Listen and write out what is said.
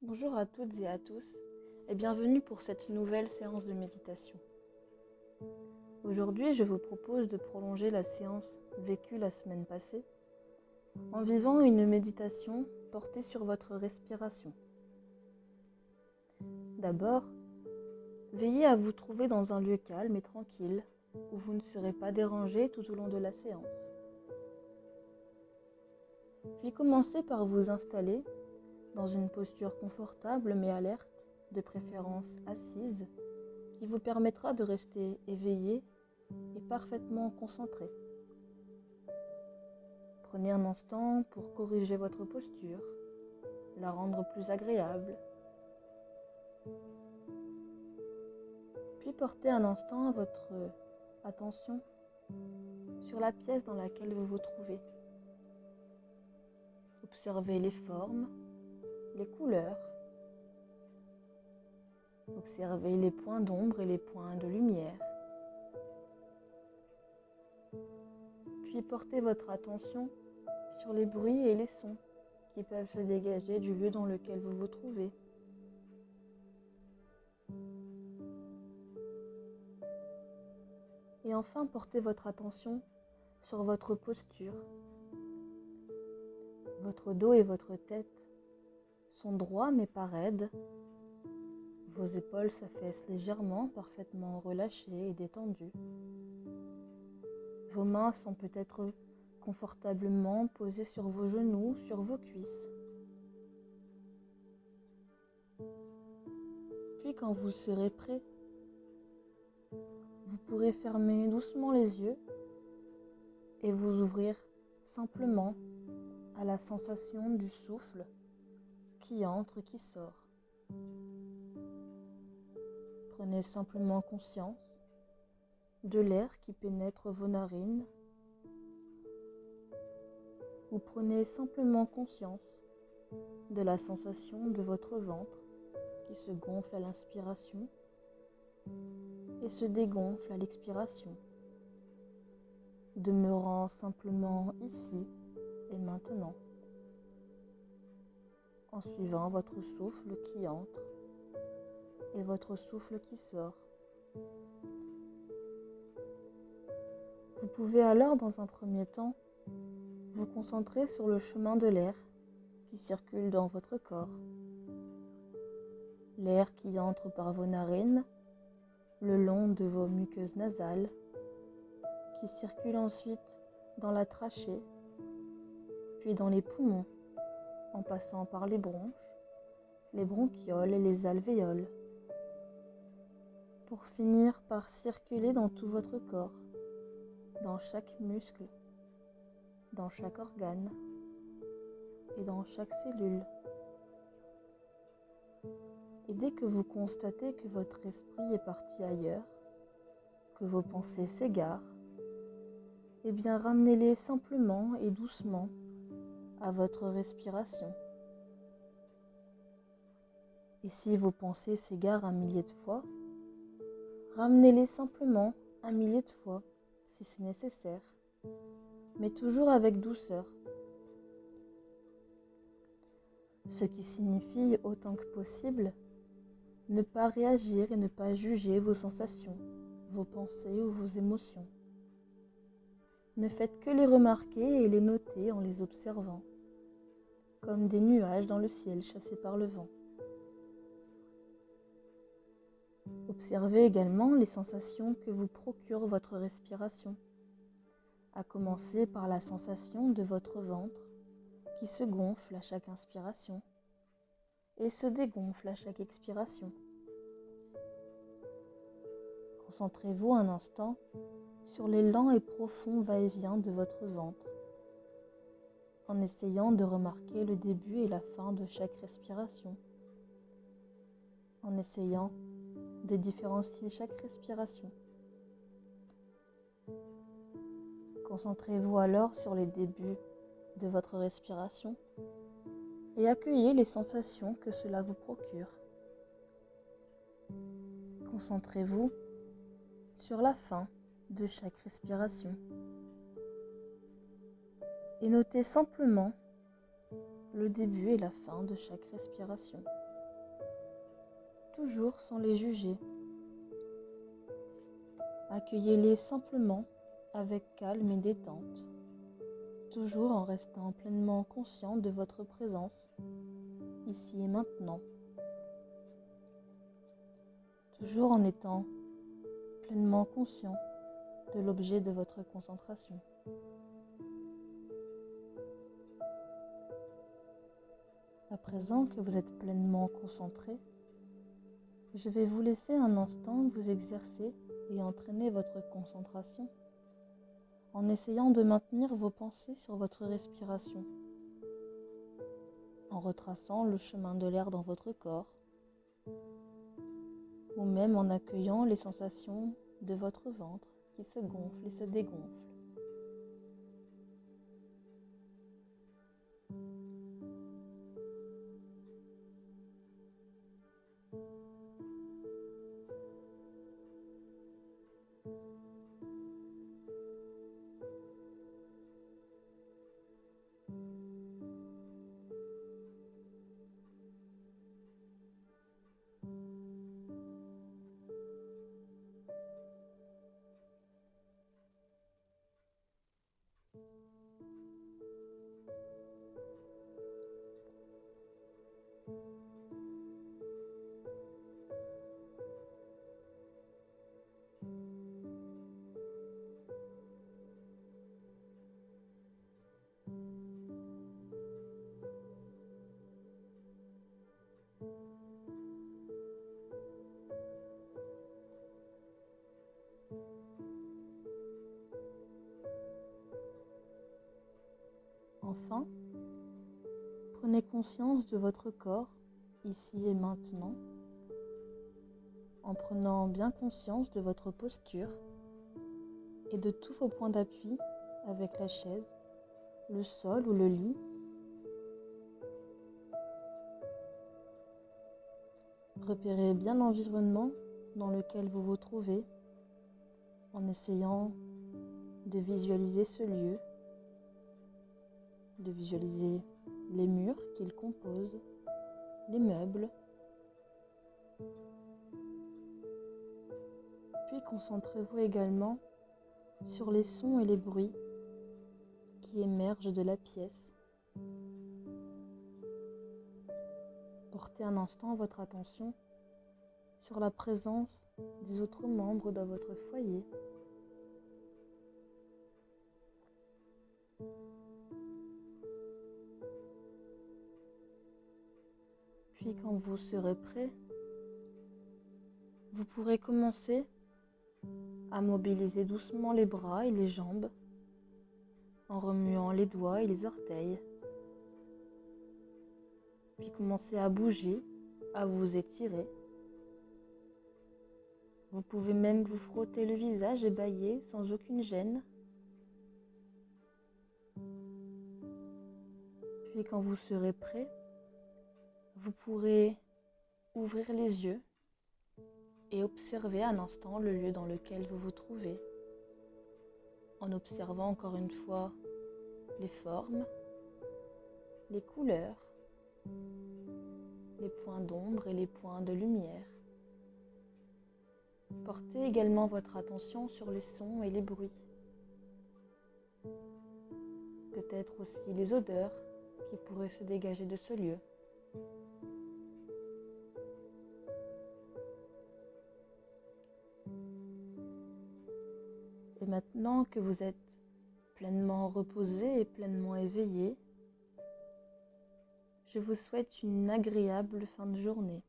Bonjour à toutes et à tous et bienvenue pour cette nouvelle séance de méditation. Aujourd'hui, je vous propose de prolonger la séance vécue la semaine passée en vivant une méditation portée sur votre respiration. D'abord, veillez à vous trouver dans un lieu calme et tranquille où vous ne serez pas dérangé tout au long de la séance. Puis commencez par vous installer dans une posture confortable mais alerte, de préférence assise, qui vous permettra de rester éveillé et parfaitement concentré. Prenez un instant pour corriger votre posture, la rendre plus agréable. Puis portez un instant votre attention sur la pièce dans laquelle vous vous trouvez. Observez les formes, les couleurs. Observez les points d'ombre et les points de lumière. Puis portez votre attention sur les bruits et les sons qui peuvent se dégager du lieu dans lequel vous vous trouvez. Et enfin, portez votre attention sur votre posture. Votre dos et votre tête sont droits mais pas raides. Vos épaules s'affaissent légèrement, parfaitement relâchées et détendues. Vos mains sont peut-être confortablement posées sur vos genoux, sur vos cuisses. Puis quand vous serez prêt, vous pourrez fermer doucement les yeux et vous ouvrir simplement à la sensation du souffle qui entre, qui sort. Prenez simplement conscience de l'air qui pénètre vos narines, ou prenez simplement conscience de la sensation de votre ventre qui se gonfle à l'inspiration et se dégonfle à l'expiration, demeurant simplement ici et maintenant, en suivant votre souffle qui entre et votre souffle qui sort. Vous pouvez alors, dans un premier temps, vous concentrer sur le chemin de l'air qui circule dans votre corps. L'air qui entre par vos narines, le long de vos muqueuses nasales, qui circule ensuite dans la trachée, puis dans les poumons, en passant par les bronches, les bronchioles et les alvéoles, pour finir par circuler dans tout votre corps, dans chaque muscle, dans chaque organe et dans chaque cellule. Et dès que vous constatez que votre esprit est parti ailleurs, que vos pensées s'égarent, eh bien ramenez-les simplement et doucement à votre respiration. Et si vos pensées s'égarent un millier de fois, ramenez-les simplement un millier de fois si c'est nécessaire, mais toujours avec douceur. Ce qui signifie autant que possible ne pas réagir et ne pas juger vos sensations, vos pensées ou vos émotions. Ne faites que les remarquer et les noter en les observant, comme des nuages dans le ciel chassés par le vent. Observez également les sensations que vous procure votre respiration, à commencer par la sensation de votre ventre qui se gonfle à chaque inspiration et se dégonfle à chaque expiration. Concentrez-vous un instant sur les lents et profonds va-et-vient de votre ventre, en essayant de remarquer le début et la fin de chaque respiration, en essayant de différencier chaque respiration. Concentrez-vous alors sur les débuts de votre respiration et accueillez les sensations que cela vous procure. Concentrez-vous sur la fin de chaque respiration et notez simplement le début et la fin de chaque respiration. toujours sans les juger. Accueillez-les simplement avec calme et détente, toujours en restant pleinement conscient de votre présence, ici et maintenant. Toujours en étant pleinement conscient de l'objet de votre concentration. À présent que vous êtes pleinement concentré, je vais vous laisser un instant vous exercer et entraîner votre concentration en essayant de maintenir vos pensées sur votre respiration, en retraçant le chemin de l'air dans votre corps, ou même en accueillant les sensations de votre ventre qui se gonfle et se dégonfle. Enfin, prenez conscience de votre corps, ici et maintenant, en prenant bien conscience de votre posture et de tous vos points d'appui avec la chaise, le sol ou le lit. Repérez bien l'environnement dans lequel vous vous trouvez en essayant de visualiser ce lieu, de visualiser les murs qu'il compose, les meubles. Puis concentrez-vous également sur les sons et les bruits qui émergent de la pièce. Portez un instant votre attention sur la présence des autres membres de votre foyer. Puis quand vous serez prêt, vous pourrez commencer à mobiliser doucement les bras et les jambes en remuant les doigts et les orteils. Puis commencez à bouger, à vous étirer. Vous pouvez même vous frotter le visage et bâiller sans aucune gêne. Puis quand vous serez prêt, vous pourrez ouvrir les yeux et observer un instant le lieu dans lequel vous vous trouvez, en observant encore une fois les formes, les couleurs, les points d'ombre et les points de lumière. Portez également votre attention sur les sons et les bruits, peut-être aussi les odeurs qui pourraient se dégager de ce lieu. Et maintenant que vous êtes pleinement reposé et pleinement éveillé, je vous souhaite une agréable fin de journée.